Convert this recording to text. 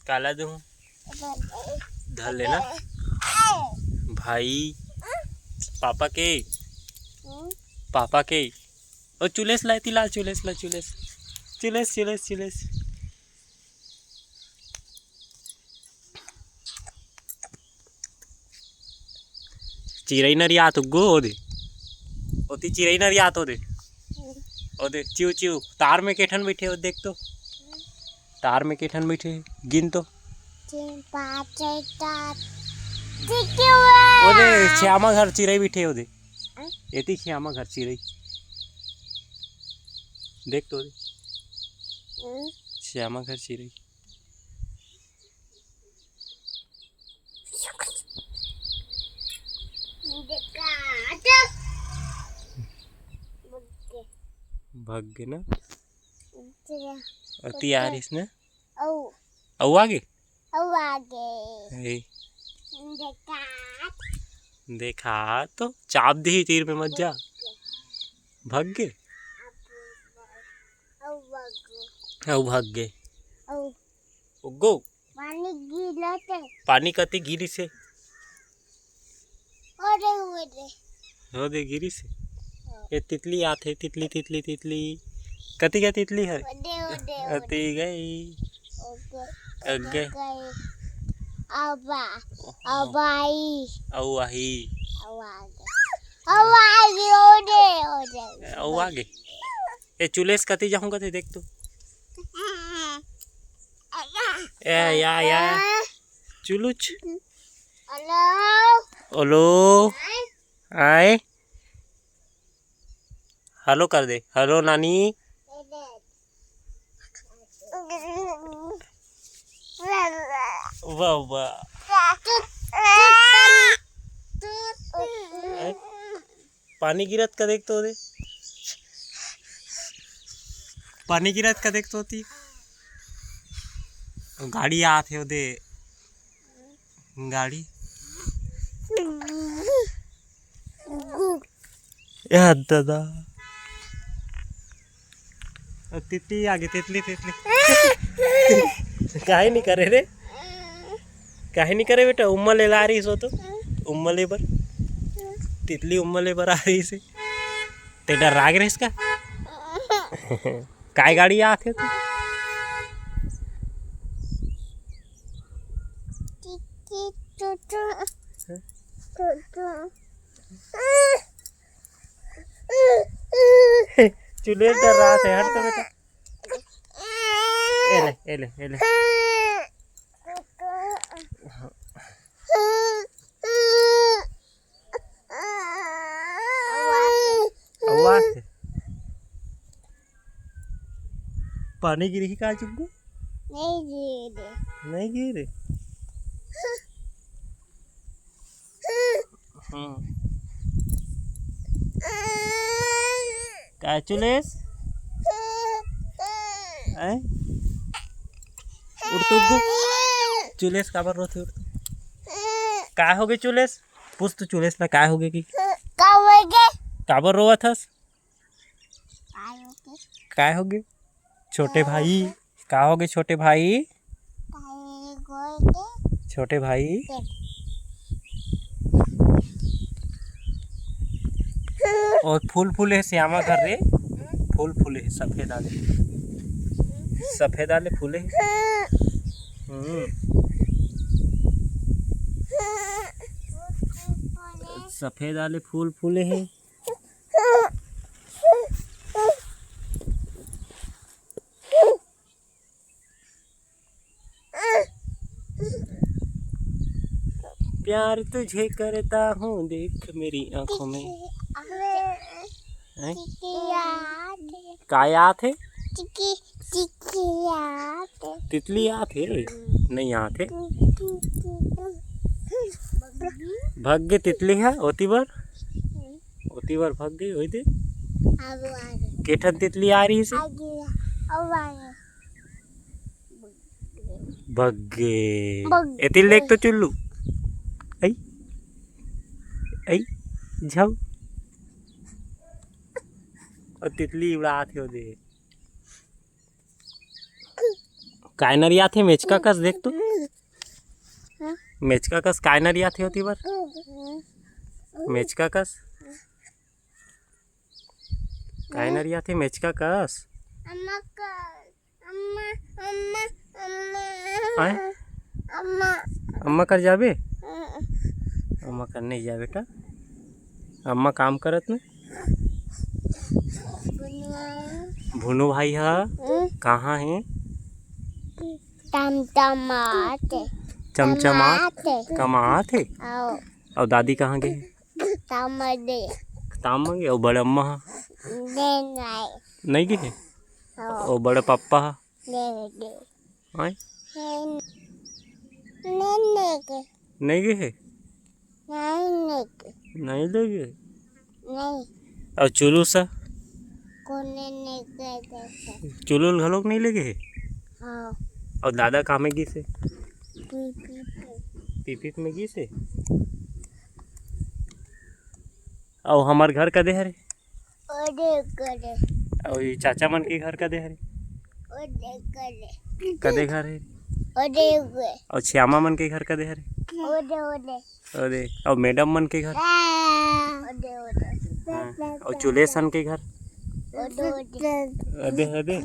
काला दूं धर लेना भाई। पापा के ओ चुलेस लाती लाल चुलेस ला चुलेस चुलेस चुलेस चुलेस चिरई नरियात गो ओदे ओती चिरई नरियात ओदे ओदे चिव चिव तार में केठन बैठे हो देख तो तार में केठन बैठे गिन तो ओदे श्यामा घर चिरई बैठे ओदे एती श्यामा घर चिरई देख तो ओदे श्यामा घर चिरई भाग गए ना अति आरिस ने औ आगे देखा तो चाप दी तीर में मत जा भाग गए औ भाग गए गो पानी कति गिरी से हो दे गिरी से ये तितली आथे तितली तितली तितली कति क्या तितली है अति गई अगे औ आगे ए चुलेस कति जाऊंगा थे देख तू ए या चुलुच ओलो आए हेलो कर दे हेलो नानी वाह वाह पानी गिरत का देख तो दे पानी गिरत का देख तो होती गाड़ी आते हो दे गाड़ी यार दादा तितली आगे तितली तितली काहे नहीं करे रे काहे नहीं करे बेटा उम्मले ला रही सो तो उम्मले पर तितली उम्मले पर आ रही से ते डर राग रहे इसका काय गाड़ी आते तू चुलेस डर रहा था हट तो बेटा एले एले एले पानी गिरी ही कहा चुग्गू नहीं गिरे क्या चुलेस उड़ तो चुलेस काबर रोते उड़ का हो गए चुलेस पूछ तो चुलेस ना का हो गए कि काबर रोवा थस का हो गए छोटे भाई का हो गए छोटे भाई और फूल फूल है श्यामा घर रे फूल फूल है सफेद आले फूले सफेद आले फूल फूले हैं प्यार तुझे करता हूँ देख मेरी आंखों में काया थे तितली आते नहीं आते भाग गए तितली है ओती बार भाग गई होई दे केठन तितली आ रही से भाग गए एतिल देख तो चुल्लू आई आई जाओ और तितली उड़ा थे दे काय नरी आथे मेचका कस देख तू मेचका कस काय नरी आथे होती बर मेचका कस काय नरी आथे मेचका कस आए अम्मा कर जाबे अम्मा कर नहीं जा बेटा अम्मा काम करत ने भुनू भाई हा कहाँ है चमचमाते चमचमात कमात है आओ और दादी कहाँ गए तमदे ताम में गए और बड़े अम्मा हा दे नहीं गए आओ और बड़े पापा हा दे आए नहीं नहीं गए नहीं नहीं ले गए नहीं और चुलू सा कोने नहीं कहते चुलू घलोक नहीं ले गए आओ और दादा कहाँ में गई से पी पीपी में गई से और हमार घर कदे हरे ओडे करे और ये चाचा मन के घर कदे हरे ओडे करे कदे घर है ओडे ओडे और श्यामा मन के घर कदे हरे ओडे ओडे अरे और मैडम मन के घर ओडे ओडे हाँ, और चुलेसन के घर ओडे ओडे अदे अदे